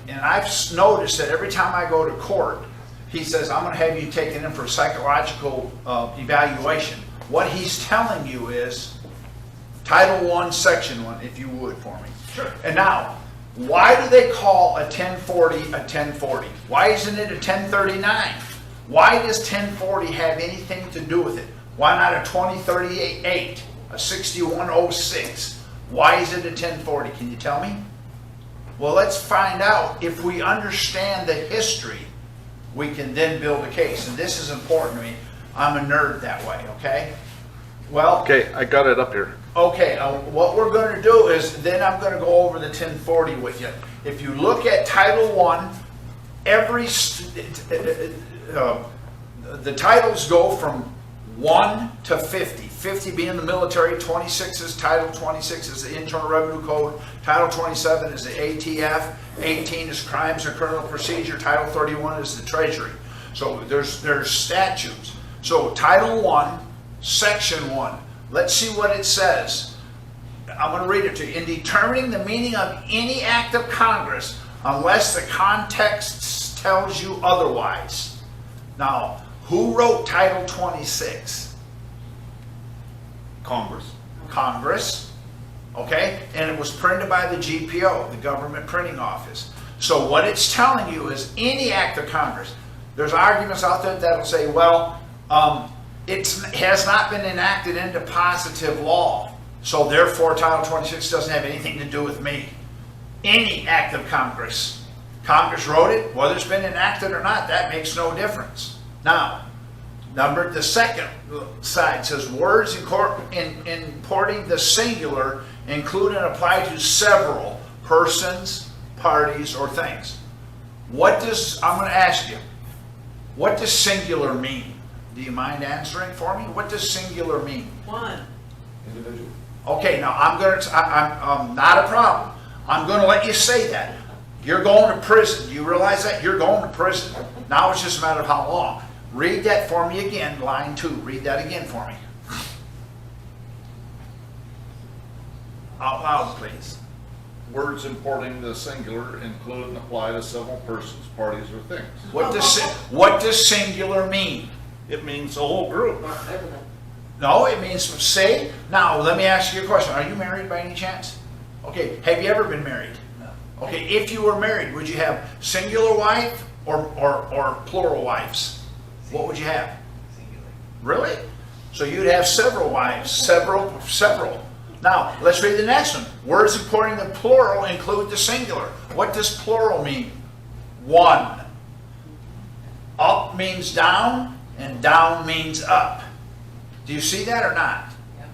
and I've noticed that every time I go to court, he says, I'm gonna have you taken in for a psychological evaluation. What he's telling you is Title I, Section 1, if you would for me. Sure. And now, why do they call a 1040 a 1040? Why isn't it a 1039? Why does 1040 have anything to do with it? Why not a 2038, a 6106? Why is it a 1040? Can you tell me? Well, let's find out. If we understand the history, we can then build a case. And this is important to me. I'm a nerd that way, okay? Well, Okay, I got it up here. okay, what we're going to do is, then I'm going to go over the 1040 with you. If you look at Title I, the titles go from 1 to 50. 50 being the military, 26 is Title 26 is the Internal Revenue Code, Title 27 is the ATF, 18 is Crimes and Criminal Procedure, Title 31 is the Treasury. So there's statutes. So Title I, Section 1. Let's see what it says. I'm going to read it to you. In determining the meaning of any act of Congress, unless the context tells you otherwise. Now, who wrote Title 26? Congress. Congress. Okay? And it was printed by the GPO, the Government Printing Office. So what it's telling you is any act of Congress. There's arguments out there that'll say, well, it has not been enacted into positive law, so therefore Title 26 doesn't have anything to do with me. Any act of Congress. Congress wrote it, whether it's been enacted or not, that makes no difference. Now, the second side says words importing the singular include and apply to several persons, parties, or things. I'm going to ask you, what does singular mean? Do you mind answering for me? What does singular mean? One. Individual. Okay, now I'm not a problem. I'm going to let you say that. You're going to prison. You realize that? You're going to prison. Now it's just a matter of how long. Read that for me again, line 2. Read that again for me. Out loud, please. Words importing the singular include and apply to several persons, parties, or things. What does singular mean? It means the whole group. No, it means say. Now, let me ask you a question. Are you married by any chance? Okay, have you ever been married? No. Okay, if you were married, would you have singular wife or plural wives? What would you have? Singular. Really? So you'd have several wives, several. Now, let's read the next one. Words importing the plural include the singular. What does plural mean? One. Up means down, and down means up. Do you see that or not? Yep.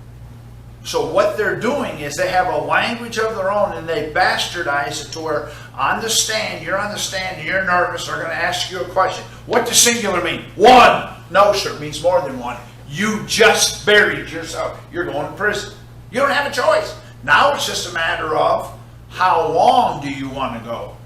So what they're doing is they have a language of their own, and they bastardize it to where on the stand, you're on the stand and you're nervous, they're going to ask you a question. What does singular mean? One. No, sir, it means more than one. You just buried yourself. You're going to prison. You don't have a choice. Now it's just a matter of how long do you want to go?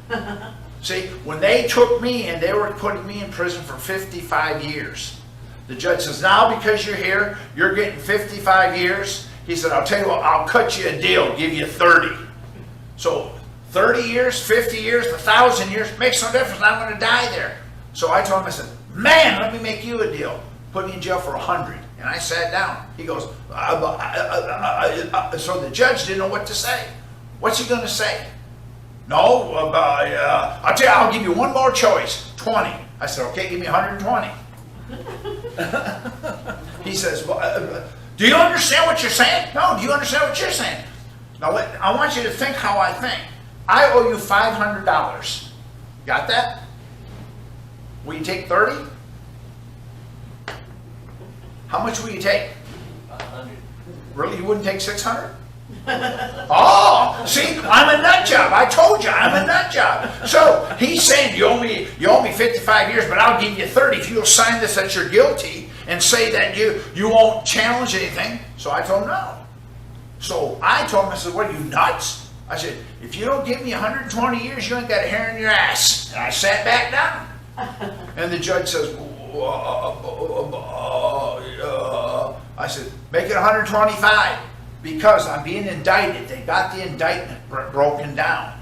See, when they took me and they were putting me in prison for 55 years, the judge says, now because you're here, you're getting 55 years. He said, I'll tell you what, I'll cut you a deal, give you 30. So 30 years, 50 years, 1,000 years, makes no difference. I'm going to die there. So I told him, I said, man, let me make you a deal. Put me in jail for 100. And I sat down. He goes, so the judge didn't know what to say. What's he going to say? No, I'll tell you, I'll give you one more choice, 20. I said, okay, give me 120. He says, well, do you understand what you're saying? No, do you understand what you're saying? Now, I want you to think how I think. I owe you $500. Got that? Will you take 30? How much will you take? 100. Really, you wouldn't take 600? Oh, see, I'm a nut job. I told you, I'm a nut job. So he's saying you owe me 55 years, but I'll give you 30 if you'll sign this that you're guilty and say that you won't challenge anything. So I told him no. So I told him, I said, what are you, nuts? I said, if you don't give me 120 years, you ain't got a hair in your ass. And I sat back down. And the judge says, I said, make it 125 because I'm being indicted. They got the indictment broken down.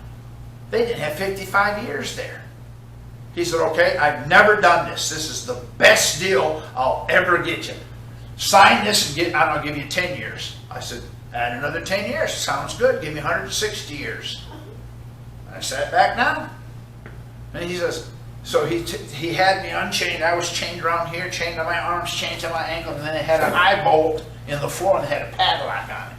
They didn't have 55 years there. He said, okay, I've never done this. This is the best deal I'll ever get you. Sign this and get, I'll give you 10 years. I said, add another 10 years. Sounds good. Give me 160 years. I sat back down. And he says, so he had me unchained. I was chained around here, chained to my arms, chained to my ankles, and then it had an eye bolt in the floor and it had a padlock on it.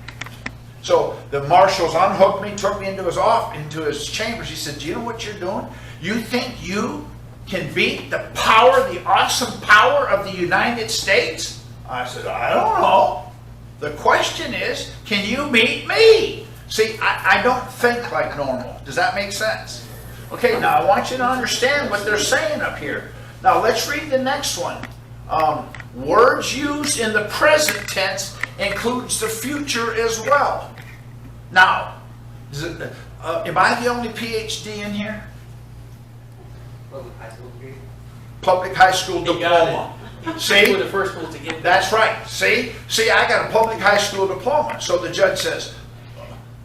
So the marshals unhooked me, took me into his chambers. He said, do you know what you're doing? You think you can beat the power, the awesome power of the United States? I said, I don't know. The question is, can you beat me? See, I don't think like normal. Does that make sense? Okay, now I want you to understand what they're saying up here. Now let's read the next one. Words used in the present tense includes the future as well. Now, am I the only PhD in here? Public high school degree. Public high school You got diploma. See? We're the first ones to get that. That's right. See, I got a public high school diploma. So the judge says,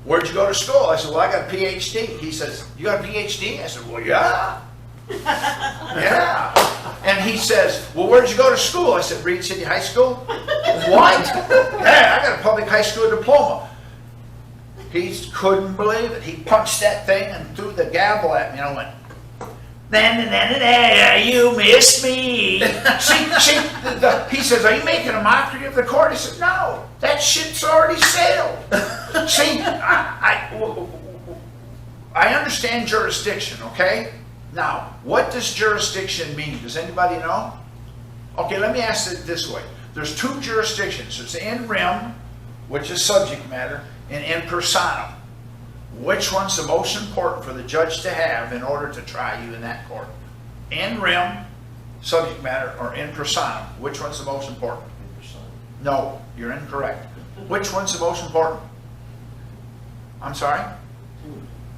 where'd you go to school? I said, well, I got a PhD. He says, you got a PhD? I said, well, yeah. Yeah. And he says, well, where'd you go to school? I said, Reed City High School. What? Yeah, I got a public high school diploma. He couldn't believe it. He punched that thing and threw the gavel at me, and I went, you missed me. He says, are you making a mockery of the court? I said, no, that shit's already sailed. See, I understand jurisdiction, okay? Now, what does jurisdiction mean? Does anybody know? Okay, let me ask it this way. There's two jurisdictions. There's in rem, which is subject matter, and in personam. Which one's the most important for the judge to have in order to try you in that court? In rem, subject matter, or in personam? Which one's the most important? No, you're incorrect. Which one's the most important? I'm sorry?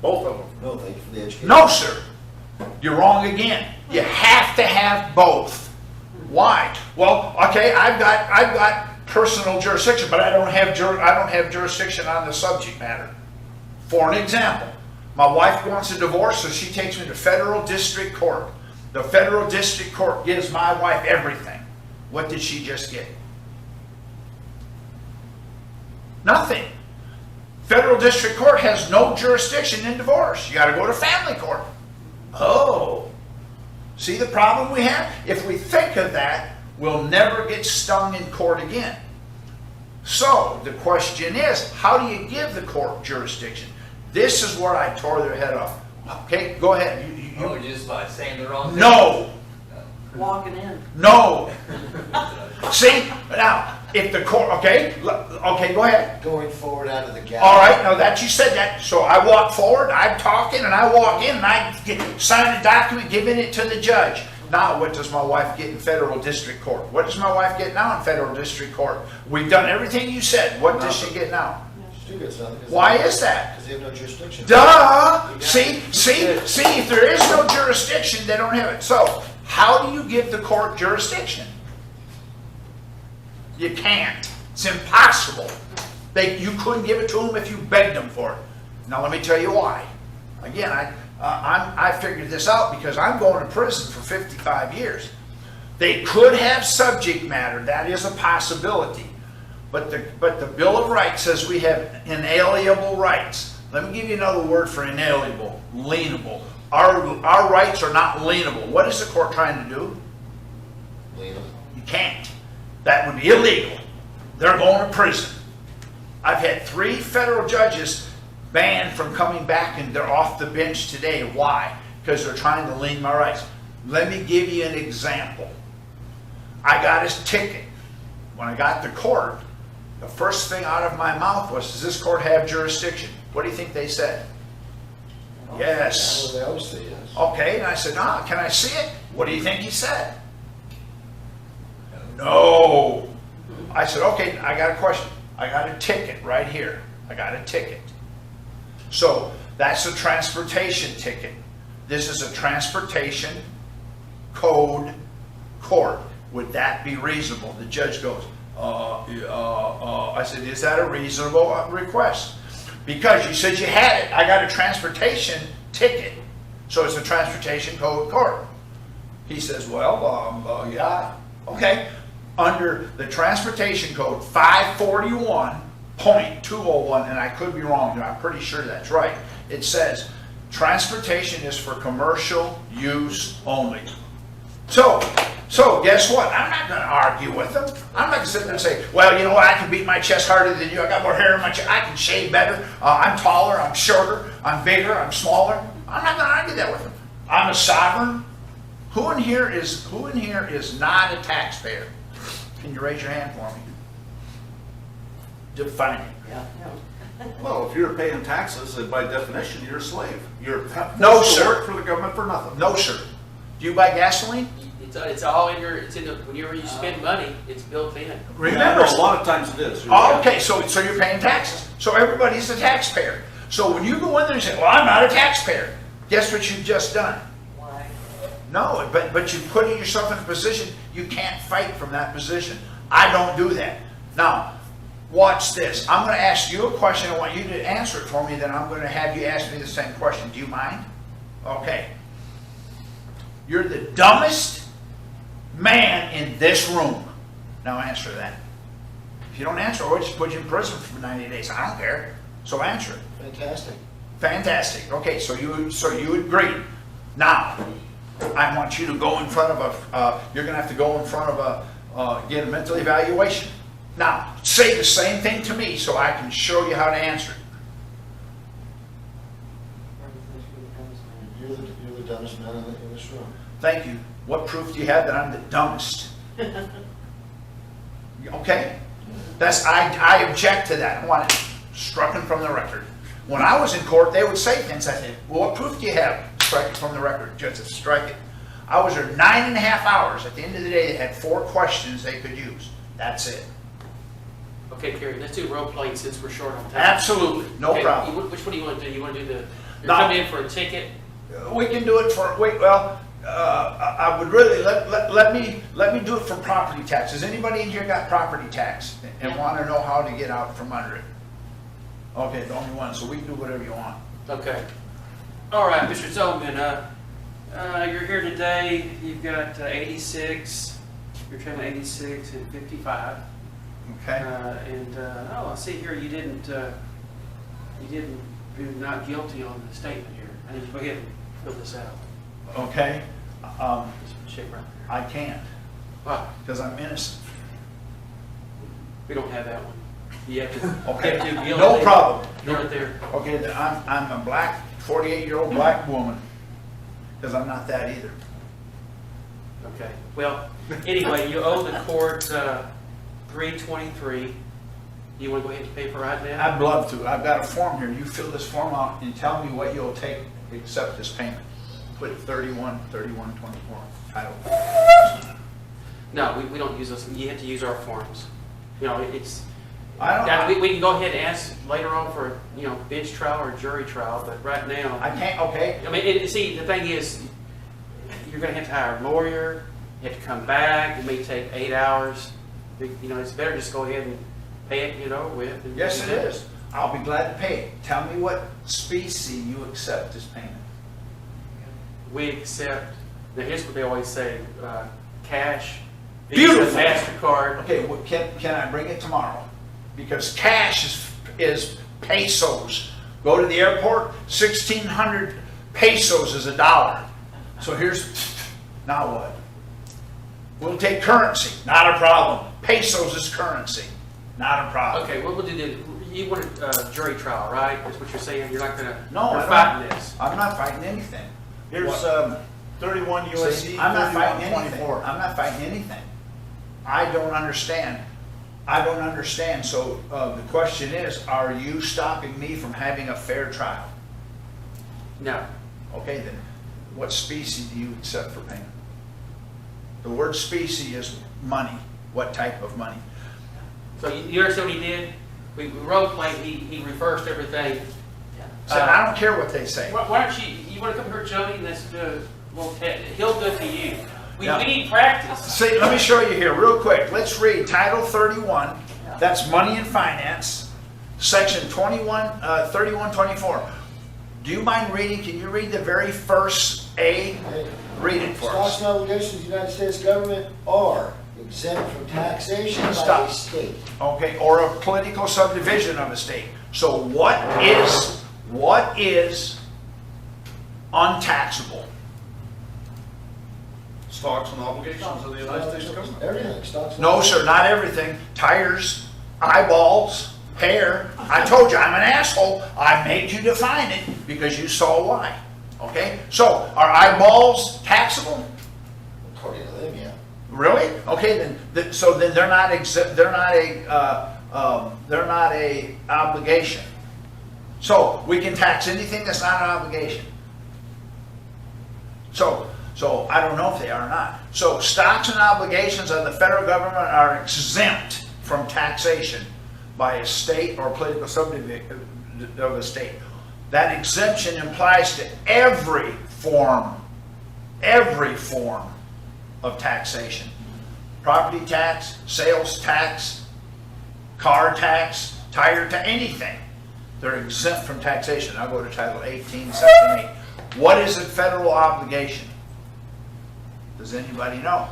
Both of them. No, thank you for the education. No, sir. You're wrong again. You have to have both. Why? Well, okay, I've got personal jurisdiction, but I don't have jurisdiction on the subject matter. For an example, my wife wants a divorce, so she takes me to federal district court. The federal district court gives my wife everything. What did she just get? Nothing. Federal district court has no jurisdiction in divorce. You got to go to family court. Oh. See the problem we have? If we think of that, we'll never get stung in court again. So the question is, how do you give the court jurisdiction? This is where I tore their head off. Okay, go ahead. Oh, just by saying the wrong thing? No. Walking in. No. See, now, if the court, okay, go ahead. Going forward out of the gap. All right, now that you said that, so I walk forward, I'm talking, and I walk in, and I sign a document, giving it to the judge. Now, what does my wife get in federal district court? What does my wife get now in federal district court? We've done everything you said. What does she get now? She gets nothing. Why is that? Because they have no jurisdiction. Duh! See, if there is no jurisdiction, they don't have it. So, how do you give the court jurisdiction? You can't. It's impossible. You couldn't give it to them if you begged them for it. Now, let me tell you why. Again, I figured this out because I'm going to prison for 55 years. They could have subject matter. That is a possibility. But the Bill of Rights says we have inalienable rights. Let me give you another word for inalienable, lienable. Our rights are not lienable. What is the court trying to do? Legal. You can't. That would be illegal. They're going to prison. I've had 3 federal judges banned from coming back, and they're off the bench today. Why? Because they're trying to lien my rights. Let me give you an example. I got his ticket. When I got to court, the first thing out of my mouth was, does this court have jurisdiction? What do you think they said? Yes. Well, they always say yes. Okay, and I said, can I see it? What do you think he said? No. I said, okay, I got a question. I got a ticket right here. I got a ticket. So that's a transportation ticket. This is a transportation code court. Would that be reasonable? The judge goes, I said, is that a reasonable request? Because you said you had it. I got a transportation ticket, so it's a transportation code court. He says, well, yeah, okay. Under the transportation code 541.201, and I could be wrong, but I'm pretty sure that's right. It says, transportation is for commercial use only. So guess what? I'm not gonna argue with them. I'm not gonna sit there and say, well, you know what, I can beat my chest harder than you, I got more hair in my chest, I can shave better, I'm taller, I'm shorter, I'm bigger, I'm smaller. I'm not gonna argue that with them. I'm a sovereign. Who in here is not a taxpayer? Can you raise your hand for me? Define it. Yeah. Well, if you're paying taxes, then by definition, you're a slave. You're No, forced to sir. work for the government for nothing. No, sir. Do you buy gasoline? It's all in your, it's in the, whenever you spend money, it's built in. Remember, Yeah, a lot of times it is. oh, okay, so you're paying taxes. So everybody's a taxpayer. So when you go in there and say, well, I'm not a taxpayer, guess what you've just done? Why? No, but you're putting yourself in a position, you can't fight from that position. I don't do that. Now, watch this. I'm gonna ask you a question, I want you to answer it for me, then I'm gonna have you ask me the same question. Do you mind? Okay. You're the dumbest man in this room. Now answer that. If you don't answer, we'll just put you in prison for 90 days. I don't care. So answer it. Fantastic. Fantastic. Okay, so you agree. Now, I want you to go in front of you're gonna have to go in front of get a mental evaluation. Now, say the same thing to me so I can show you how to answer it. You're the dumbest man in this room. Thank you. What proof do you have that I'm the dumbest? Okay? I object to that. I want it struck from the record. When I was in court, they would say things. I said, well, what proof do you have? Strike it from the record. Judge said, strike it. I was there 9.5 hours. At the end of the day, they had 4 questions they could use. That's it. Okay, Kerry, let's do role playing since we're short on time. Absolutely. No Okay, problem. Which one do you want to do? You want to do you're No. coming in for a ticket? We can do it for, I would really, let me do it for property tax. Has anybody in here got property tax and want to know how to get out from under it? Okay, the only one, so we can do whatever you want. Okay. All right, Mr. Zolman, you're here today, you've got 86, you're trying 86 and 55. Okay? I see here you're not guilty on the statement here. I need to go ahead and fill this out. Okay? Just check right there. I can't, Wow, because I'm innocent. we don't have that one. You have to, Okay, you have to be no guilty. problem. You're right there. Okay, then I'm a black, 48-year-old black woman, because I'm not that either. Okay, well, anyway, you owe the court $323. You want to go ahead and pay for right now? I'd love to. I've got a form here. You fill this form out and tell me what you'll take to accept this payment. Put 3124 title. No, we don't use those. You have to use our forms. You know, it's, I now, don't, we can go ahead and ask later on for, bench trial or jury trial, but right now, I can't, okay? I mean, see, the thing is, you're gonna have to hire a lawyer, you have to come back, it may take 8 hours. It's better just go ahead and pay it, with. and- Yes, it is. I'll be glad to pay it. Tell me what specie you accept as payment. We accept, now here's what they always say, cash, Beautiful. Visa, MasterCard. Okay, well, can I bring it tomorrow? Because cash is pesos. Go to the airport, 1,600 pesos is $1. So now what? We'll take currency, not a problem. Pesos is currency, not a problem. Okay, what we'll do then, you want a jury trial, right? That's what you're saying, you're not gonna, No, you're I'm fighting not. this. I'm not fighting anything. Here's 31 See, USC, I'm not fighting anything. 3124. I'm not fighting anything. I don't understand. So the question is, are you stopping me from having a fair trial? No, Okay, then what specie do you accept for payment? The word specie is money. What type of money? so you understand what he did? We role played, he reversed everything. So I don't care what they say. Why don't you wanna come here, Jody, and let's do, he'll do it to you. We Yeah. need practice. See, let me show you here real quick. Let's read Title 31. That's money and finance. Section 3124. Do you mind reading? Can you read the very first A? Hey, Read it for Stocks us. and obligations of the United States government are exempt from taxation by Stop. a state. Okay, or a political subdivision of a state. So what is untaxable? Stocks and obligations of the United States government. Everything, stocks. and No, sir, not everything. Tires, eyeballs, hair. I told you, I'm an asshole. I made you define it because you saw why. Okay? So, are eyeballs taxable? According to them, yeah. Really? Okay, then, so then they're not exempt, they're not a obligation. So, we can tax anything that's not an obligation. So I don't know if they are or not. So stocks and obligations of the federal government are exempt from taxation by a state or political subdivision of a state. That exemption applies to every form of taxation. Property tax, sales tax, car tax, tire tax, anything. They're exempt from taxation. I'll go to Title 18, Section 8. What is a federal obligation? Does anybody know?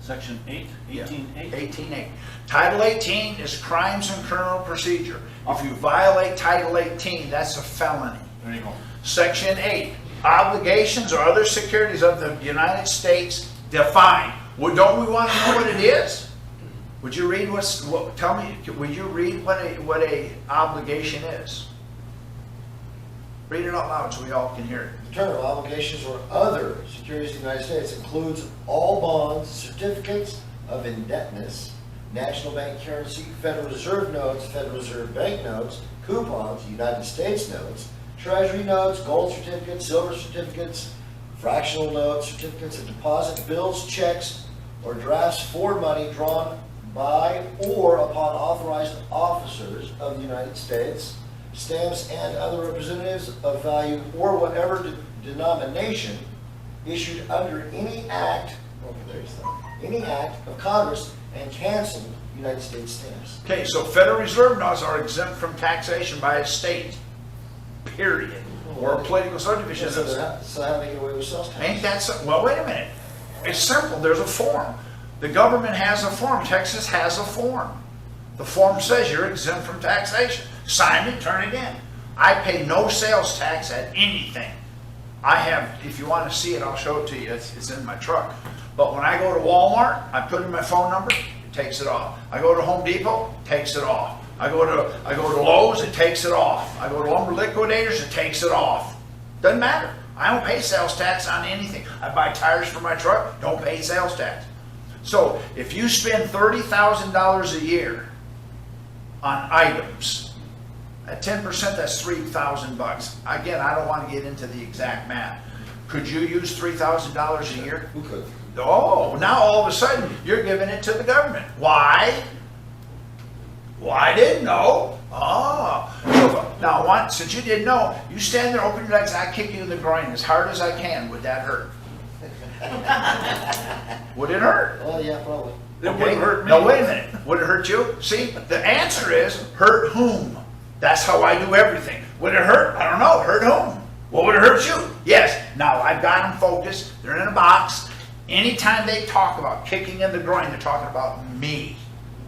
Section 8, Yeah. 18.8. 18.8. Title 18 is crimes and criminal procedure. If you violate Title 18, that's a felony. There you go. Section 8, obligations or other securities of the United States defined. Well, don't we want to know what it is? Would you read tell me, would you read what a obligation is? Read it out loud so we all can hear it. The term obligations or other securities of the United States includes all bonds, certificates of indebtedness, national bank currency, Federal Reserve notes, Federal Reserve bank notes, coupons, United States notes, treasury notes, gold certificates, silver certificates, fractional notes, certificates of deposit, bills, checks, or drafts for money drawn by or upon authorized officers of the United States, stamps and other representatives of value or whatever denomination issued under any act, any act of Congress and canceled United States stamps. Okay, so Federal Reserve notes are exempt from taxation by a state, period, or a political subdivision. So how do they get away with sales tax? Ain't that so? Well, wait a minute. It's simple. There's a form. The government has a form. Texas has a form. The form says you're exempt from taxation. Sign it, turn it in. I pay no sales tax at anything. I have, if you want to see it, I'll show it to you. It's in my truck. But when I go to Walmart, I put in my phone number, it takes it off. I go to Home Depot, it takes it off. I go to Lowe's, it takes it off. I go to Lumber Liquidators, it takes it off. Doesn't matter. I don't pay sales tax on anything. I buy tires for my truck, don't pay sales tax. So if you spend $30,000 a year on items, at 10%, that's $3,000. Again, I don't want to get into the exact math. Could you use $3,000 a year? Who could? Oh, now all of a sudden you're giving it to the government. Why? Well, I didn't know. Now, since you didn't know, you stand there, open your legs, and I kick you in the groin as hard as I can. Would that hurt? Would it hurt? Well, yeah, probably. It wouldn't hurt me. No, wait a minute. Would it hurt you? See, the answer is hurt whom? That's how I do everything. Would it hurt? I don't know. Hurt whom? What would it hurt you? Yes. Now, I've got them focused. They're in a box. Anytime they talk about kicking in the groin, they're talking about me.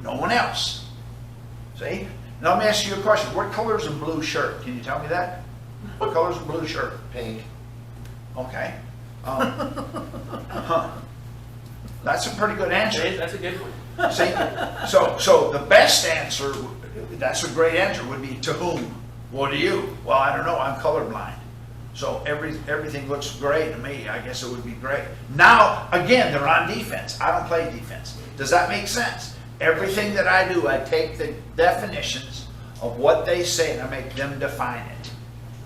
No one else. See? Now, let me ask you a question. What color is a blue shirt? Can you tell me that? What color is a blue shirt? Pink. Okay. That's a pretty good answer. That's a good one. See, so the best answer, that's a great answer, would be to whom? What do you? Well, I don't know, I'm colorblind. So everything looks great to me, I guess it would be great. Now, again, they're on defense. I don't play defense. Does that make sense? Everything that I do, I take the definitions of what they say and I make them define it.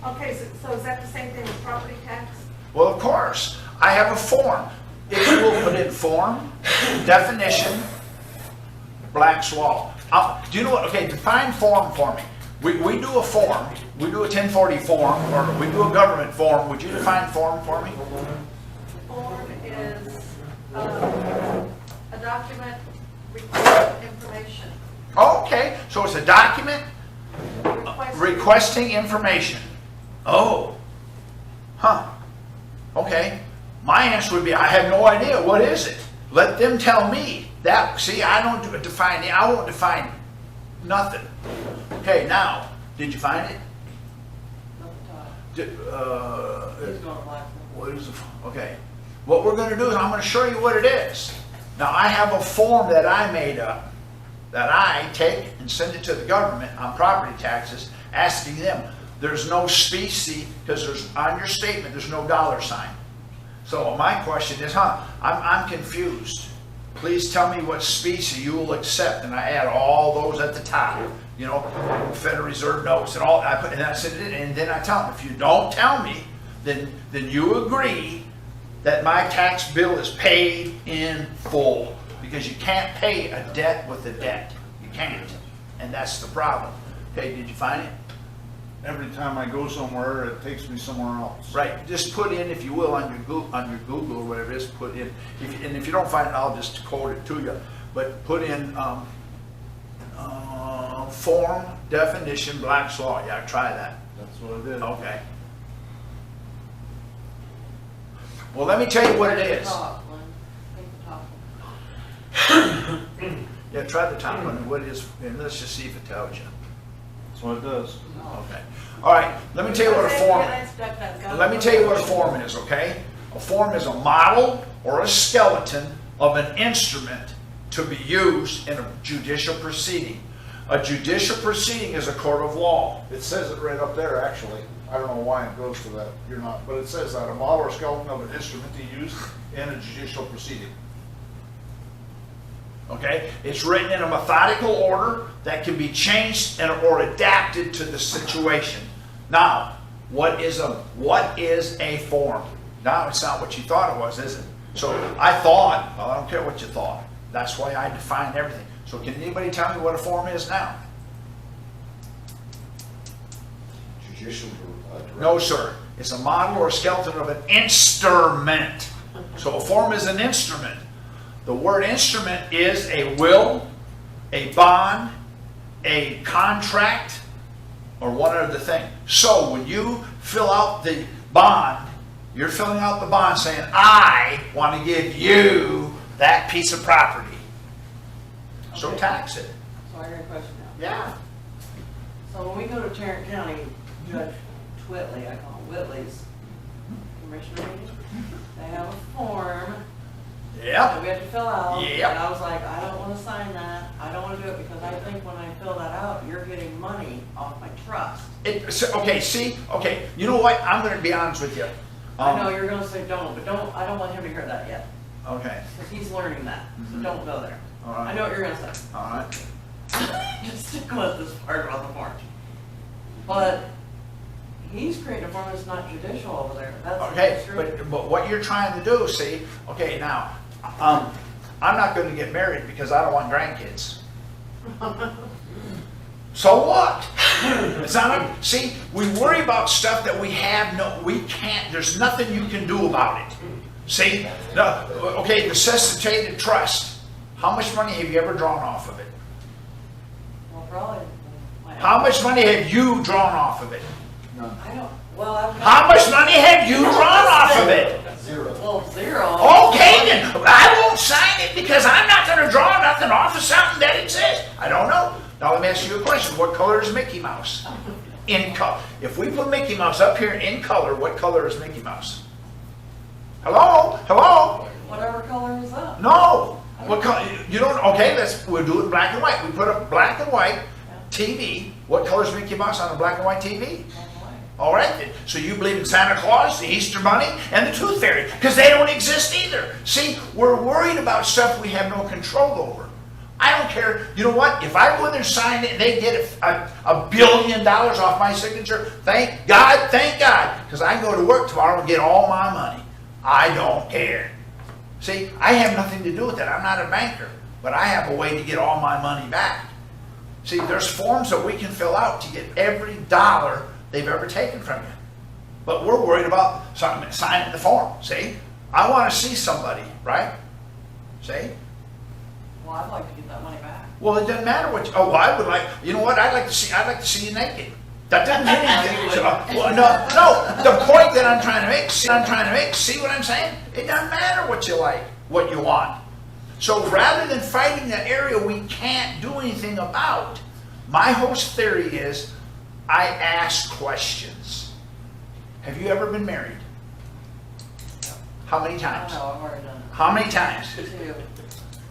Okay, so is that the same thing with property tax? Well, of course, I have a form. If you will put in form, definition, Black's Law. Do you know what? Okay, define form for me. We do a form. We do a 1040 form, or we do a government form. Would you define form for me? Form is a document recording information. Okay, so it's a document requesting information. Oh, huh, okay. My answer would be, I have no idea, what is it? Let them tell me. That, see, I don't define it, I won't define nothing. Okay, now, did you find it? What is the, okay. What we're gonna do is I'm gonna show you what it is. Now, I have a form that I made up, that I take and send it to the government on property taxes, asking them. There's no specie, because there's, on your statement, there's no dollar sign. So my question is, I'm confused. Please tell me what specie you will accept, and I add all those at the top. You know, Federal Reserve notes and all, and I send it in, and then I tell them, if you don't tell me, then you agree that my tax bill is paid in full, because you can't pay a debt with a debt. You can't, and that's the problem. Okay, did you find it? Every time I go somewhere, it takes me somewhere else. Right, just put in, if you will, on your Google or whatever it is, put in, and if you don't find it, I'll just quote it to you, but put in form, definition, Black's Law. Yeah, try that. That's what I did. Okay. Well, let me tell you what it is. Yeah, try the top one, what it is, and let's just see if it tells you. That's what it does. Okay. All right, let me tell you what a form, let me tell you what a form is, okay? A form is a model or a skeleton of an instrument to be used in a judicial proceeding. A judicial proceeding is a court of law. It says it right up there, actually. I don't know why it goes to that. You're not, but it says that, a model or skeleton of an instrument to use in a judicial proceeding. Okay? It's written in a methodical order that can be changed or adapted to the situation. Now, what is a form? Now, it's not what you thought it was, is it? So I thought, well, I don't care what you thought. That's why I defined everything. So can anybody tell me what a form is now? Judicial director. No, sir. It's a model or a skeleton of an instrument. So a form is an instrument. The word instrument is a will, a bond, a contract, or one other thing. So when you fill out the bond, you're filling out the bond saying, I want to give you that piece of property. So tax it. So I got a question now. Yeah. So when we go to Tarrant County, Judge Whitley, I call him Whitley's commissioner meeting, they have a form that Yep. we have to fill out. Yep. And I was like, I don't want to sign that. I don't want to do it because I think when I fill that out, you're getting money off my trust. Okay, you know what? I'm going to be honest with you. I know you're going to say don't, but I don't want him to hear that yet Okay, because he's learning that. So don't go there. all right. I know what you're going to say. All right. Just stick with this part about the form. But he's creating a form that's not judicial over there. That's Okay, true. but what you're trying to do, see, okay, now, I'm not going to get married because I don't want grandkids. So what? It's not, see, we worry about stuff that we can't, there's nothing you can do about it. See, no, okay, the necessitated trust, how much money have you ever drawn off of it? Well, probably. How much money have you drawn off of it? I don't, well, I've. How much money have you drawn off of it? Zero. Well, zero. Okay, then, I won't sign it because I'm not gonna draw nothing off of something that exists. I don't know. Now, let me ask you a question. What color is Mickey Mouse? In color. If we put Mickey Mouse up here in color, what color is Mickey Mouse? Hello? Hello? Whatever color is that? No. What color? You don't, okay, we'll do it black and white. We put up black and white TV. What color is Mickey Mouse on a black and white TV? All right, then. So you believe in Santa Claus, the Easter Bunny, and the Tooth Fairy, because they don't exist either. See, we're worried about stuff we have no control over. I don't care. You know what? If I go in there and sign it and they get $1 billion off my signature, thank God, because I can go to work tomorrow and get all my money. I don't care. See, I have nothing to do with that. I'm not a banker, but I have a way to get all my money back. See, there's forms that we can fill out to get every dollar they've ever taken from you. But we're worried about signing the form, see? I want to see somebody, right? See? Well, I'd like to get that money back. Well, it doesn't matter what, I would like, you know what, I'd like to see you naked. That doesn't mean anything. Well, no, the point that I'm trying to make, see what I'm saying? It doesn't matter what you like, what you want. So rather than fighting the area we can't do anything about, my whole theory is I ask questions. Have you ever been married? How many I times? know, I've already done How many times? it. Two.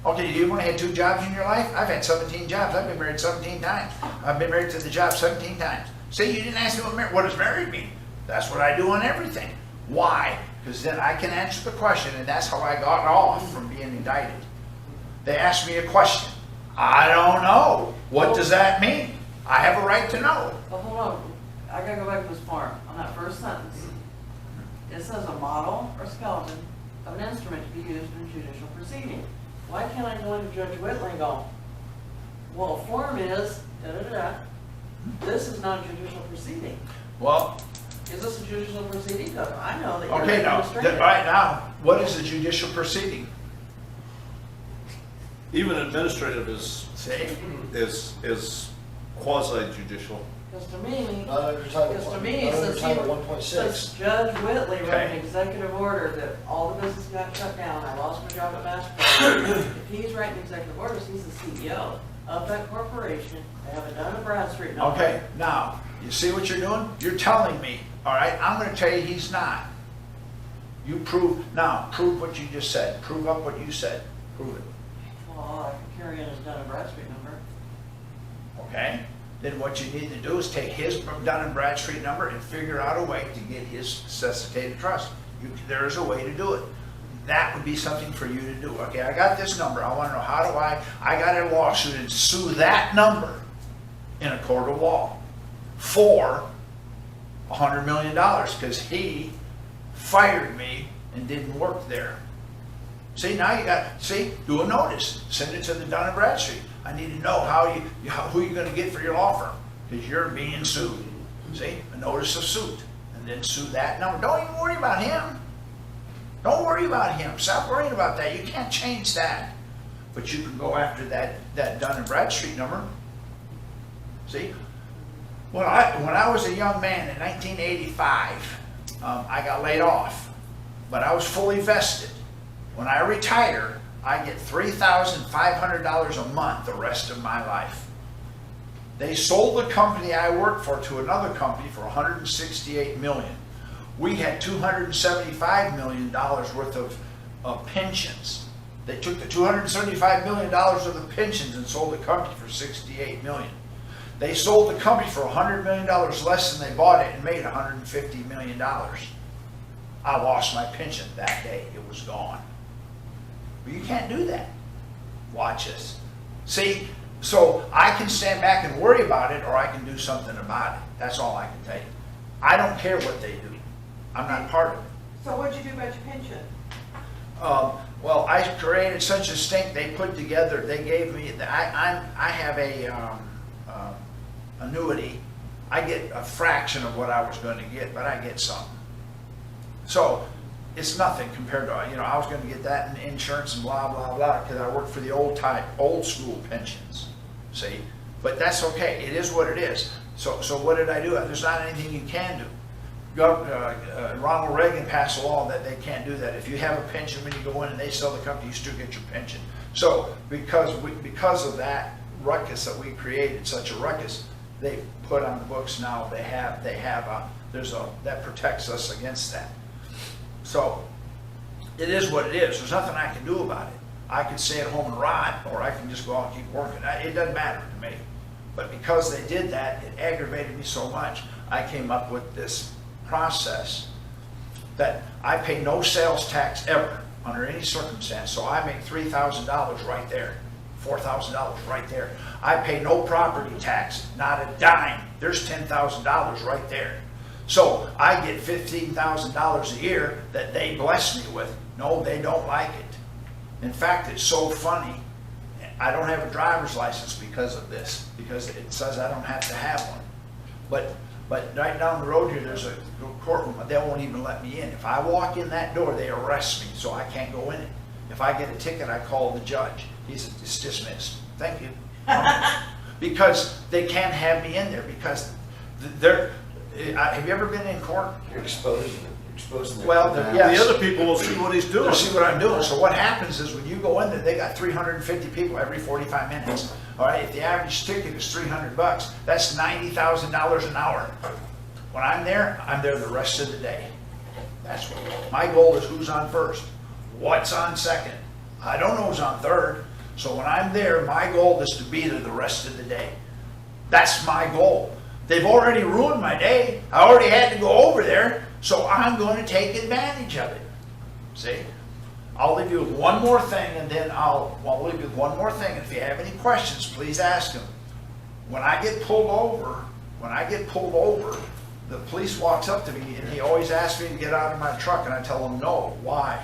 Okay, you've only had 2 jobs in your life? I've had 17 jobs. I've been married 17 times. I've been married to the job 17 times. See, you didn't ask me what does married mean? That's what I do on everything. Why? Because then I can answer the question, and that's how I got off from being indicted. They asked me a question. I don't know. What does that mean? I have a right to know. But hold on, I gotta go back to this form, on that first sentence. It says a model or skeleton of an instrument to be used in judicial proceeding. Why can't I go into Judge Whitley and go, well, a form is da-da-da, this is not a judicial proceeding. Well, Is this a judicial proceeding? Because I know that you're okay, now, administrative. right now, what is a judicial proceeding? Even administrative is See? quasi judicial. Because to me, Not under Title because to one- me, not under since Title he, 1.6. since Judge Whitley wrote Okay. an executive order that all the business got shut down, I lost my job at MasterCard. If he's writing executive orders, he's the CEO of that corporation. They have a Dun and Bradstreet number. Okay, now, you see what you're doing? You're telling me, all right, I'm gonna tell you he's not. You prove what you just said. Prove up what you said. Prove it, Well, I can carry in his Dun and Bradstreet number. okay? Then what you need to do is take his Dun and Bradstreet number and figure out a way to get his necessitated trust. There is a way to do it. That would be something for you to do. Okay, I got this number. I wanna know how do I got a lawsuit and sue that number in a court of law for $100 million because he fired me and didn't work there. See, now do a notice, send it to the Dun and Bradstreet. I need to know who you're gonna get for your law firm, because you're being sued. See, a notice of suit, and then sue that number. Don't even worry about him. Don't worry about him. Stop worrying about that. You can't change that. But you can go after that Dun and Bradstreet number. See? When I was a young man in 1985, I got laid off, but I was fully vested. When I retire, I get $3,500 a month the rest of my life. They sold the company I worked for to another company for $168 million. We had $275 million worth of pensions. They took the $275 million worth of pensions and sold the company for $68 million. They sold the company for $100 million less than they bought it and made $150 million. I lost my pension that day. It was gone. But you can't do that. Watch this. See, so I can stand back and worry about it, or I can do something about it. That's all I can tell you. I don't care what they do. I'm not part of it. So what'd you do about your pension? Well, I created such a stink. They put together. They gave me. I have a annuity. I get a fraction of what I was going to get, but I get some. So it's nothing compared to, I was going to get that in insurance and blah blah blah because I worked for the old school pensions. See, but that's okay. It is what it is. So what did I do? There's not anything you can do. Ronald Reagan passed a law that they can't do that. If you have a pension when you go in and they sell the company, you still get your pension. So because of that ruckus that we created, such a ruckus, they put on the books now. That protects us against that. So it is what it is. There's nothing I can do about it. I can stay at home and rot, or I can just go out and keep working. It doesn't matter to me. But because they did that, it aggravated me so much. I came up with this process that I pay no sales tax ever under any circumstance. So I make $3,000 right there, $4,000 right there. I pay no property tax, not a dime. There's $10,000 right there. So I get $15,000 a year that they bless me with. No, they don't like it. In fact, it's so funny. I don't have a driver's license because of this, because it says I don't have to have one. But right down the road here, there's a courtroom. They won't even let me in. If I walk in that door, they arrest me, so I can't go in it. If I get a ticket, I call the judge. It's dismissed. Thank you. Because they can't have me in there, because have you ever been in court? You're exposing them. Well, The other people will see what he's doing. They'll see what I'm doing. So what happens is when you go in there, they got 350 people every 45 minutes. All right, if the average ticket is $300, that's $90,000 an hour. When I'm there the rest of the day. That's what, my goal is who's on first, what's on second. I don't know who's on third. So when I'm there, my goal is to be there the rest of the day. That's my goal. They've already ruined my day. I already had to go over there, so I'm going to take advantage of it. See? I'll leave you with one more thing, and then I'll leave you with one more thing. If you have any questions, please ask them. When I get pulled over, the police walks up to me, and he always asks me to get out of my truck, and I tell him no. Why?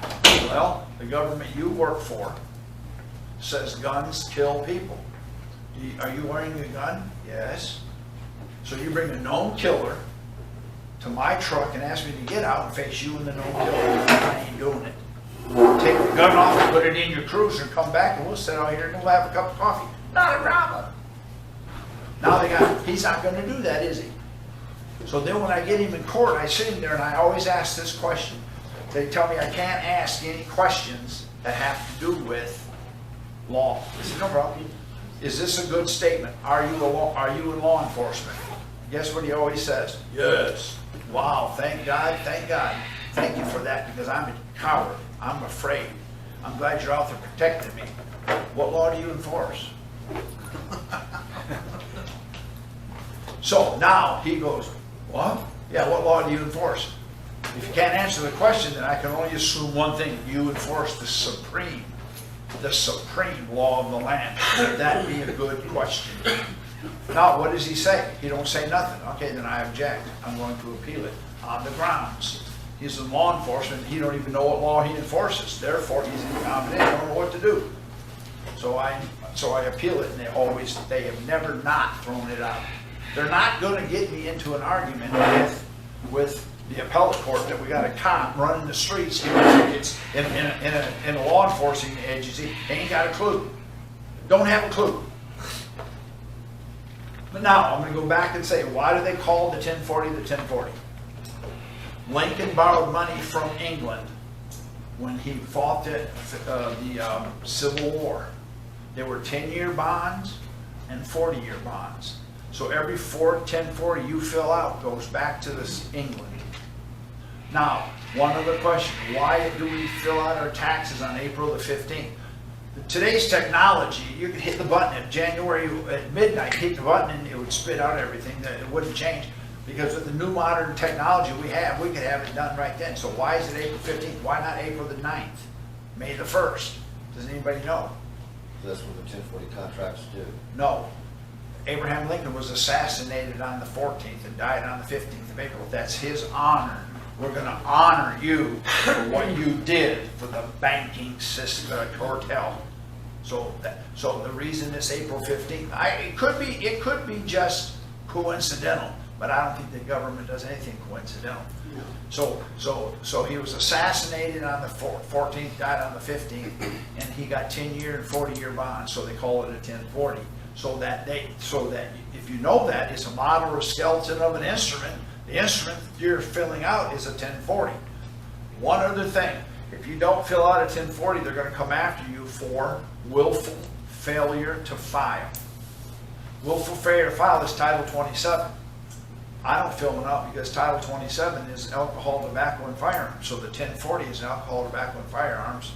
Well, the government you work for says guns kill people. Are you wearing a gun? Yes. So you bring a known killer to my truck and ask me to get out and face you and the known killer. I ain't doing it. Take the gun off and put it in your cruiser and come back and we'll sit out here and we'll have a cup of coffee. Not a problem. Now he's not going to do that, is he? So then when I get him in court, I sit him there and I always ask this question. They tell me I can't ask any questions that have to do with law. I said, no problem. Is this a good statement? Are you in law enforcement? Guess what he always says? Yes. Wow, thank God, thank God. Thank you for that because I'm a coward. I'm afraid. I'm glad you're out there protecting me. What law do you enforce? So now he goes, what? Yeah, what law do you enforce? If you can't answer the question, then I can only assume one thing. You enforce the supreme law of the land. Would that be a good question? Now, what does he say? He don't say nothing. Okay, then I object. I'm going to appeal it on the grounds. He's in law enforcement. He don't even know what law he enforces. Therefore, he's incompetent. He don't know what to do. So I appeal it, and they have never not thrown it out. They're not going to get me into an argument with the appellate court that we got a cop running the streets giving tickets in a law enforcement agency. They ain't got a clue. Don't have a clue. But now I'm going to go back and say, why do they call the 1040 the 1040? Lincoln borrowed money from England when he fought the Civil War. There were 10-year bonds and 40-year bonds. So every 1040 you fill out goes back to this England. Now, one other question. Why do we fill out our taxes on April the 15th? Today's technology, you could hit the button at midnight, hit the button and it would spit out everything. It wouldn't change. Because with the new modern technology we could have it done right then. So why is it April 15th? Why not April the 9th? May the 1st? Does anybody know? That's what the 1040 contracts do. No. Abraham Lincoln was assassinated on the 14th and died on the 15th of April. That's his honor. We're going to honor you for what you did for the banking system, cartel. So the reason it's April 15th, it could be just coincidental, but I don't think the government does anything coincidental. So he was assassinated on the 14th, died on the 15th, and he got 10-year and 40-year bonds. So they call it a 1040. So that if you know that, it's a model or a skeleton of an instrument. The instrument you're filling out is a 1040. One other thing, if you don't fill out a 1040, they're going to come after you for willful failure to file. Willful failure to file is Title 27. I don't fill it out because Title 27 is alcohol, tobacco, and firearms. So the 1040 is an alcohol, tobacco, and firearms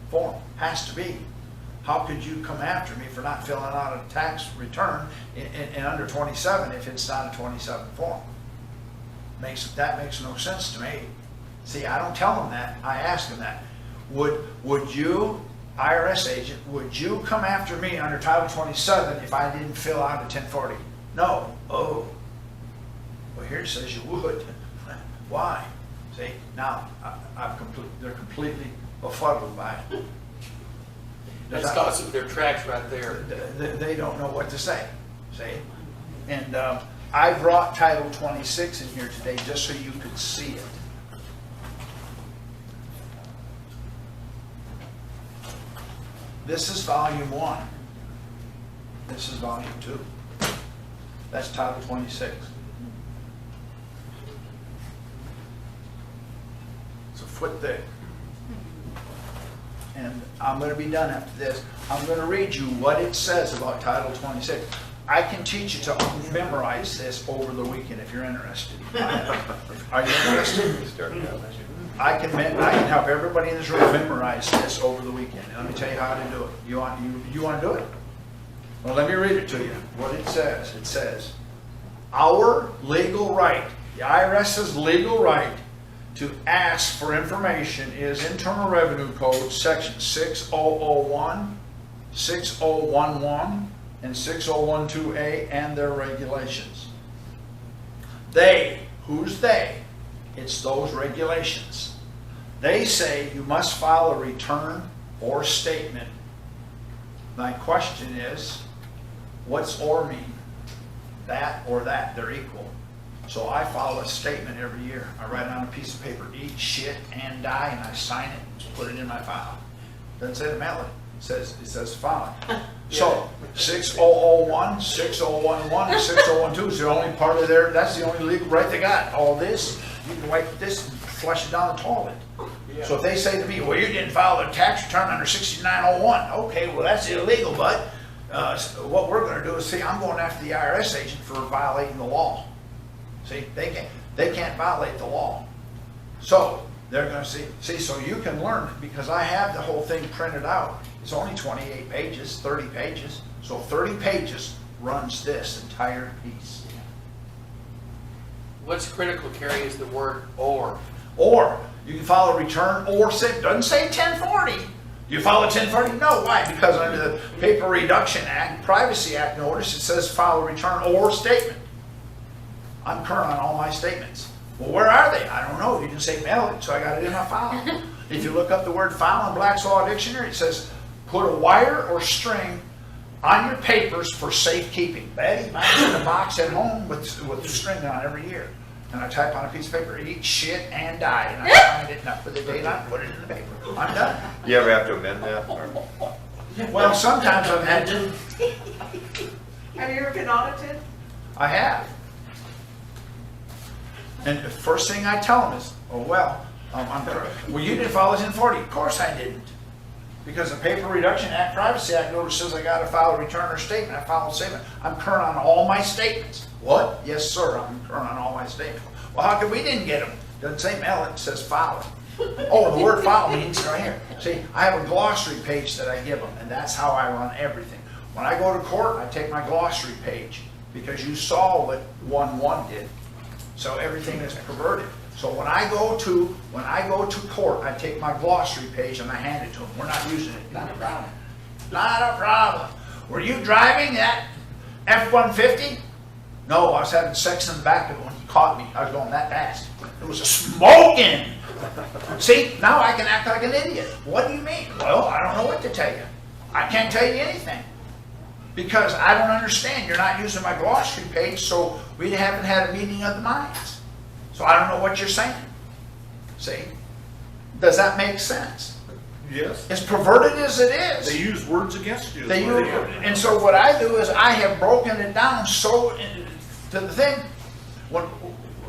form. Has to be. How could you come after me for not filling out a tax return in under 27 if it's not a 27 form? That makes no sense to me. See, I don't tell them that. I ask them that. Would you, IRS agent, would you come after me under Title 27 if I didn't fill out a 1040? No. Oh. Well, here it says you would. Why? See, now they're completely befuddled by it. That stops their tracks right there. They don't know what to say. See? And I brought Title 26 in here today just so you could see it. This is Volume 1. This is Volume 2. That's Title 26. It's a foot thick. And I'm gonna be done after this. I'm gonna read you what it says about Title 26. I can teach you to memorize this over the weekend if you're interested. Are you interested? I can help everybody in this room memorize this over the weekend. Let me tell you how to do it. You want to do it? Well, let me read it to you. What it says. It says, our legal right, the IRS's legal right to ask for information is Internal Revenue Code Section 6001, 6011, and 6012A and their regulations. They, who's they? It's those regulations. They say you must file a return or statement. My question is, what's or mean? That or that, they're equal. So I file a statement every year. I write it on a piece of paper, eat shit and die, and I sign it, and put it in my file. Doesn't say to mail it. It says file it. So 6001, 6011, and 6012 is the only part of their, that's the only legal right they got. All this, you can wipe this and flush it down the toilet. So if they say to me, well, you didn't file a tax return under 6901, okay, well, that's illegal, but what we're gonna do is, see, I'm going after the IRS agent for violating the law. See, they can't violate the law. So they're gonna see, so you can learn it, because I have the whole thing printed out. It's only 28 pages, 30 pages. So 30 pages runs this entire piece. What's critical, Kerry, is the word or. Or you can file a return or say, doesn't say 1040. You file a 1040? No, why? Because under the Paper Reduction Act, Privacy Act notice, it says file a return or statement. I'm current on all my statements. Well, where are they? I don't know. You didn't say mail it, so I got it in my file. If you look up the word file in Black's Law Dictionary, it says put a wire or string on your papers for safekeeping. Betty, mine's in a box at home with the string on every year. And I type on a piece of paper, eat shit and die, and I sign it and I put the date on, put it in the paper. I'm done. You ever have to amend that? Or? Well, sometimes I've had to. Have you ever been audited? I have. And the first thing I tell them is, oh, well, I'm correct. Well, you didn't file a 1040. Of course I didn't. Because the Paper Reduction Act, Privacy Act notice says I got to file a return or statement. I filed a statement. I'm current on all my statements. What? Yes, sir. I'm current on all my statements. Well, how come we didn't get them? Doesn't say mail it. It says file it. Oh, the word file means right here. See, I have a glossary page that I give them, and that's how I run everything. When I go to court, I take my glossary page, because you saw what 1-1 did. So everything is perverted. So when I go to court, I take my glossary page and I hand it to them. We're not using it. Not a problem. Not a problem. Were you driving that F-150? No, I was having sex in the back of it when he caught me. I was going that fast. It was a smoking. See, now I can act like an idiot. What do you mean? Well, I don't know what to tell you. I can't tell you anything. Because I don't understand. You're not using my glossary page, so we haven't had a meeting of the minds. So I don't know what you're saying. See? Does that make sense? Yes. As perverted as it is. They use words against you. They use, and so what I do is I have broken it down so to the thing.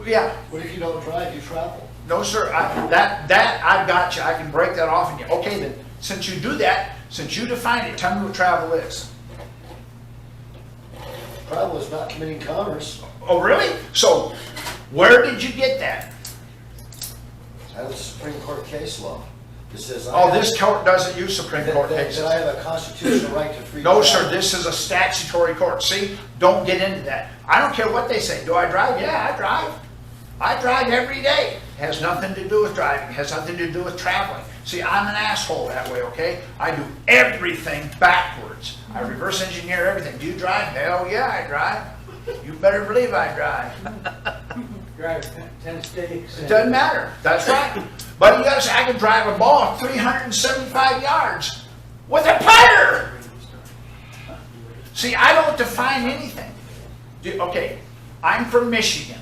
Yeah. What if you don't drive, you travel? No, sir. That I've got you. I can break that off and get. Okay, then. Since you do that, since you define it, tell me what travel is. Travel is not committing commerce. Oh, really? So, where did you get that? That was Supreme Court case law. It says. Oh, this court doesn't use Supreme Court that cases. I have a constitutional right to free No, travel. sir, this is a statutory court. See, don't get into that. I don't care what they say. Do I drive? Yeah, I drive. I drive every day. It has nothing to do with driving. It has nothing to do with traveling. See, I'm an asshole that way, okay? I do everything backwards. I reverse engineer everything. Do you drive? Hell yeah, I drive. You better believe I drive. Drive 10 states. It doesn't matter. That's right. But you gotta say, I can drive a ball 375 yards with a putter. See, I don't define anything. Okay, I'm from Michigan.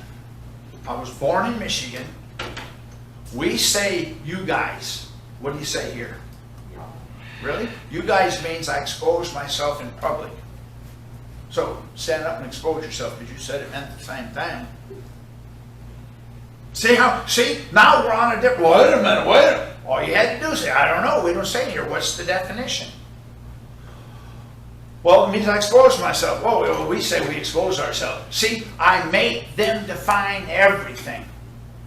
I was born in Michigan. We say you guys. What do you say here? Really? You guys means I expose myself in public. So stand up and expose yourself, because you said it meant the same thing. See how, see, now we're on a different, wait a minute. All you had to do is say, I don't know, we don't say here, what's the definition? Well, it means I expose myself. Well, we say we expose ourselves. See, I make them define everything,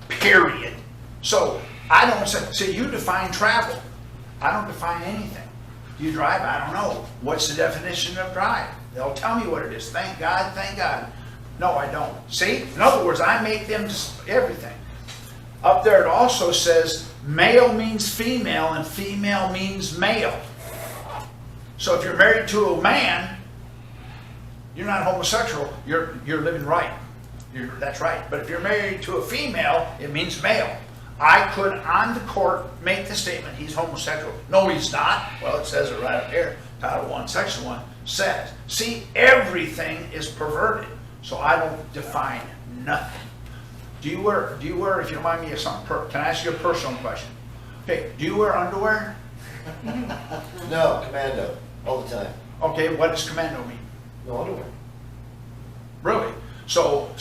period. So, I don't say, see, you define travel. I don't define anything. Do you drive? I don't know. What's the definition of drive? They'll tell me what it is. Thank God, thank God. No, I don't. See? In other words, I make them everything. Up there it also says male means female and female means male. So if you're married to a man, you're not homosexual, you're living right. That's right. But if you're married to a female, it means male. I could, on the court, make the statement, he's homosexual. No, he's not. Well, it says it right up here. Title 1, Section 1 says. See, everything is perverted. So I don't define nothing. Do you wear, if you don't mind me of something, can I ask you a personal question? Okay, do you wear underwear? No, commando, all the time. Okay, what does commando mean? No underwear. Really? So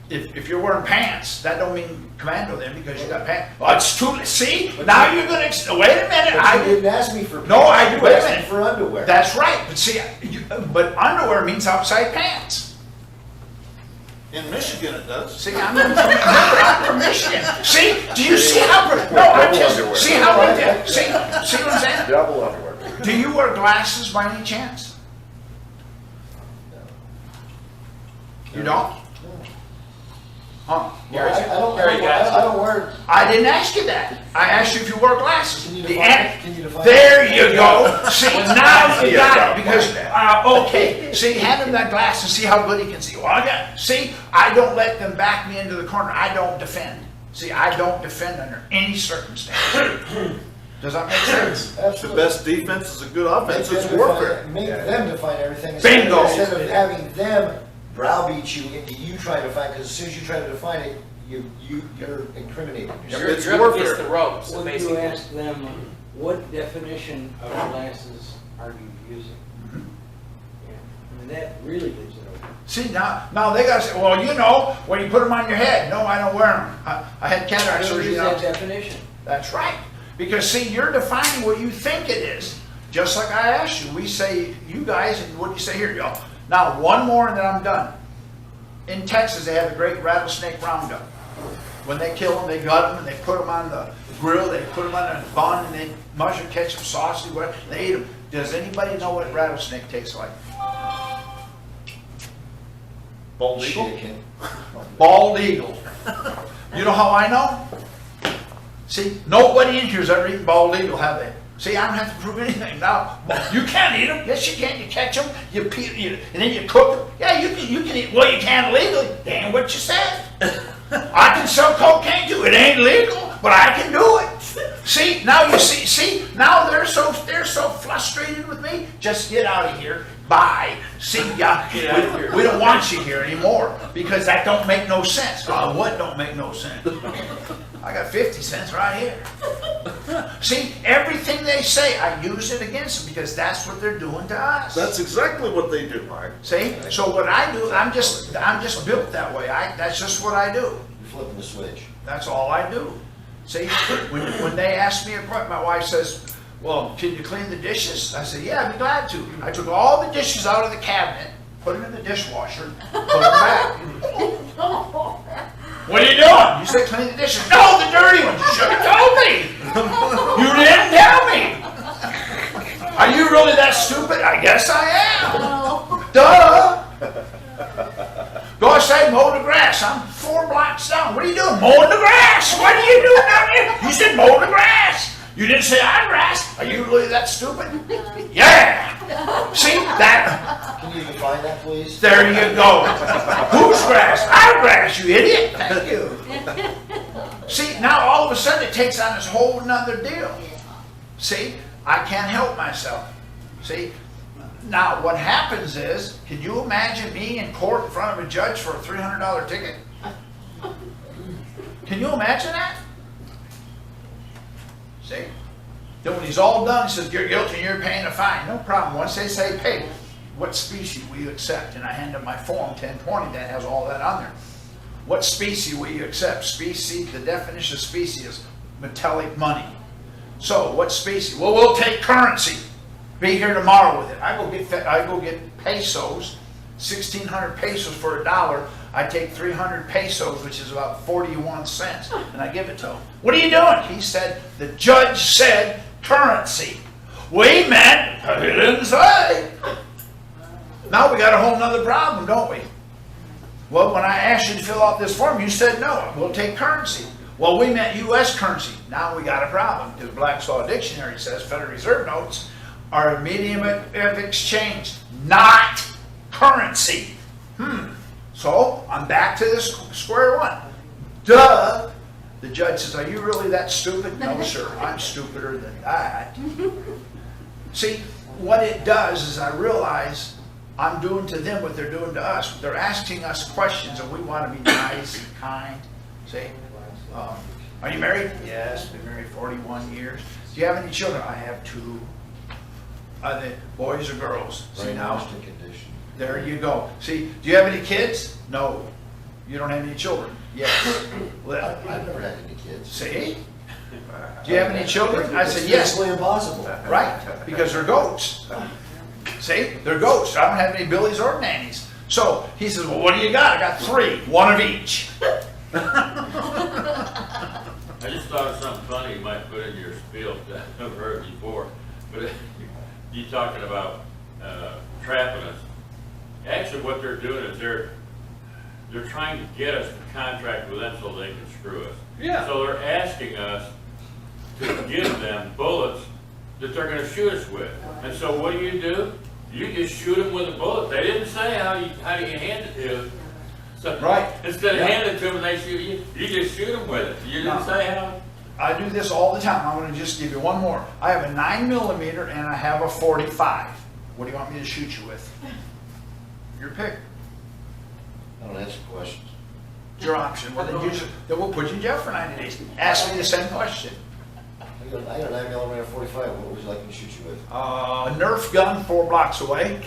if you're wearing pants, that don't mean commando then because you got pants. Oh, it's too, see? Now you're gonna, wait a minute. But you didn't ask me for pants. No, I do. You Wait a asked me minute. for underwear. That's right. But see, but underwear means outside pants. In Michigan it does. See, I'm from Michigan. See, do you see how? No, I'm just see how we did. See what I'm saying? Double underwear. Do you wear glasses by any chance? You don't? Huh? Well, I don't wear. I didn't ask you that. I asked you if you wore glasses. Can you The define an- it? Can you define There it? you go. See, now you got it. Because, Yeah. okay, see, hand him that glass and see how good he can see. Well, I got, see, I don't let them back me into the corner. I don't defend. See, I don't defend under any circumstance. Does that make sense? The Absolutely. best defense is a good offense, Make it's them warfare. define- Make them define everything. Bingo. Instead of having them browbeat you into you trying to define, because as soon as you try to define it, you're incriminating yourself. You're, It's you're up warfare. against the ropes, When you basically. ask them, what definition of glasses are you using? Yeah, I mean, that really gives it away. See, now they gotta say, well, you know, when you put them on your head. No, I don't wear them. I had cataract Don't surgery. use now. that definition. That's right. Because see, you're defining what you think it is. Just like I asked you, we say, you guys, and what do you say here, y'all? Now, one more and then I'm done. In Texas, they have the great rattlesnake roundup. When they kill them, they gut them and they put them on the grill, they put them on a bun and they mushroom, ketchup, sausage, whatever, they eat them. Does anybody know what rattlesnake tastes like? Bald eagle? Chicken. Bald eagle. You know how I know? See, nobody in here's ever eaten bald eagle, have they? See, I don't have to prove anything now. You can't eat them. Yes, you can. You catch them, you peel, and then you cook them. Yeah, you can eat. Well, you can't legally. Damn what you said. I can sell cocaine too. It ain't legal, but I can do it. See, now you see, now they're so frustrated with me. Just get out of here. Bye. See ya. Get out of here. We don't want you here anymore because that don't make no sense. What don't make no sense? I got 50 cents right here. See, everything they say, I use it against them because that's what they're doing to us. That's exactly what they do, Mark. See, so what I do, I'm just built that way. That's just what I do. You're flipping the switch. That's all I do. See, when they ask me a question, my wife says, well, can you clean the dishes? I said, yeah, I'd be glad to. I took all the dishes out of the cabinet, put them in the dishwasher, put them back. What are you doing? You said clean the dishes. No, the dirty ones. You should have told me. You didn't tell me. Are you really that stupid? I guess I am. Duh. Go outside and mow the grass. I'm 4 blocks down. What are you doing? Mowing the grass. What are you doing down here? You said mow the grass. You didn't say I grass. Are you really that stupid? Yeah. See that? Can you define that, please? There you go. Whose grass? Our grass, you idiot. Thank you. See, now all of a sudden it takes on this whole nother deal. See, I can't help myself. See, now what happens is, can you imagine me in court in front of a judge for a $300 ticket? Can you imagine that? See? Then when he's all done, he says, you're guilty and you're paying a fine. No problem. Once they say, pay, what species will you accept? And I hand them my form 1020 that has all that on there. what specie will you accept? Specie, the definition of specie is metallic money. So what specie? Well, we'll take currency. Be here tomorrow with it. I go get pesos, 1,600 pesos for $1. I take 300 pesos, which is about 41 cents, and I give it to him. What are you doing? He said, the judge said currency. We meant, he didn't say. Now we got a whole nother problem, don't we? Well, when I asked you to fill out this form, you said no, we'll take currency. Well, we meant U.S. currency. Now we got a problem. The Black's Law Dictionary says Federal Reserve notes are a medium of exchange, not currency. So I'm back to this square one. Duh. The judge says, are you really that stupid? No, sir, I'm stupider than that. See, what it does is I realize I'm doing to them what they're doing to us. They're asking us questions and we want to be nice and kind. See, are you married? Yes, been married 41 years. Do you have any children? I have 2. Are they boys or girls? See now, condition. there you go. See, do you have any kids? No. You don't have any children? Yes. Well, I've never had any kids. see? Do you have any children? I said, yes. It's physically impossible. Right, because they're goats. See, they're goats. I don't have any billies or nannies. So he says, well, what do you got? I got 3, 1 of each. I just thought of something funny you might put in your spiel that I've never heard before. But you talking about trapping us. Actually, what they're doing is they're trying to get us to contract with them so they can screw us. Yeah. So they're asking us to give them bullets that they're going to shoot us with. And so what do? You just shoot them with a bullet. They didn't say how you hand it to them. So Right. instead of Yeah. handing it to them and they shoot you, you just shoot them with it. You didn't No. say how. I do this all the time. I'm going to just give you one more. I have a 9mm and I have a 45. What do you want me to shoot you with? Your pick. I don't answer questions. It's your option. Well, then we'll put you in jail for 90 days. Ask me the same question. I got a 9mm 45. What would you like me to shoot you with? A Nerf gun 4 blocks away.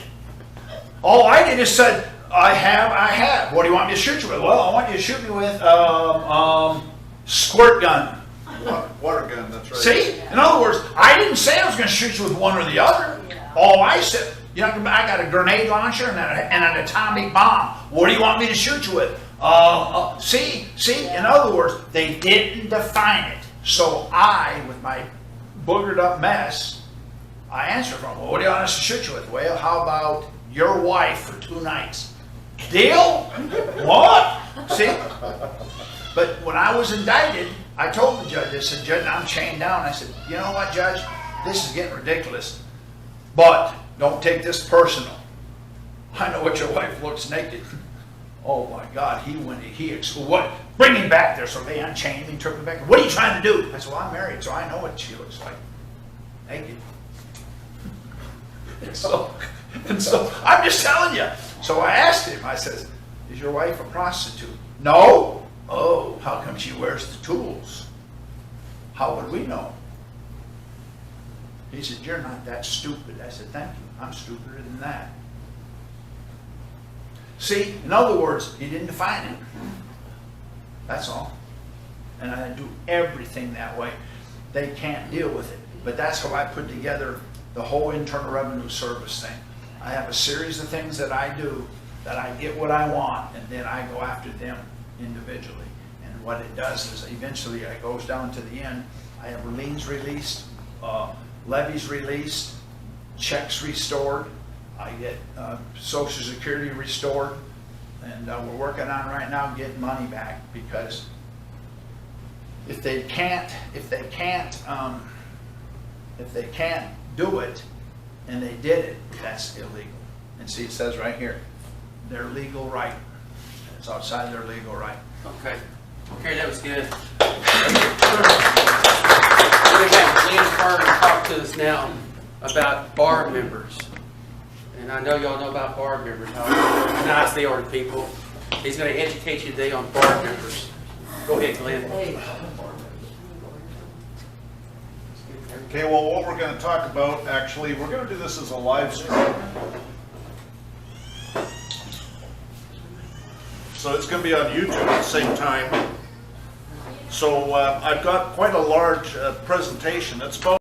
All I did is said, I have. What do you want me to shoot you with? Well, I want you to shoot me with squirt gun. Water gun, that's right. See? In other words, I didn't say I was going to shoot you with one or the other. All I said, you know, I got a grenade launcher and an atomic bomb. What do you want me to shoot you with? See? In other words, they didn't define it. So I, with my boogered up mess, I answered from, well, what do you want us to shoot you with? Well, how about your wife for 2 nights? Deal? What? See? But when I was indicted, I told the judge, I said, Judge, I'm chained down. I said, you know what, Judge? This is getting ridiculous. But don't take this personal. I know what your wife looks naked. Oh my God, what? Bring him back there. So they unchained me, took me back. What are you trying to do? I said, well, I'm married, so I know what she looks like. Naked. And so I'm just telling you. So I asked him, I said, is your wife a prostitute? No. Oh, how come she wears the tools? How would we know? He said, you're not that stupid. I said, thank you. I'm stupider than that. See, in other words, he didn't define it. That's all. And I do everything that way. They can't deal with it. But that's how I put together the whole Internal Revenue Service thing. I have a series of things that I do that I get what I want, and then I go after them individually. And what it does is eventually it goes down to the end. I have liens released, levies released, checks restored. I get Social Security restored, and we're working on right now getting money back, because if they can't do it and they did it, that's illegal. And see, it says right here, their legal right. It's outside their legal right. Okay. Okay, that was good. We're going to have Glenn Fern talk to us now about bar members. And I know y'all know about bar members, how nice they are to people. He's going to educate you today on bar members. Go ahead, Glenn. Okay, well, what we're going to talk about, actually, we're going to do this as a live stream. So So it's gonna be on YouTube at the same time. So I've got quite a large presentation. It's about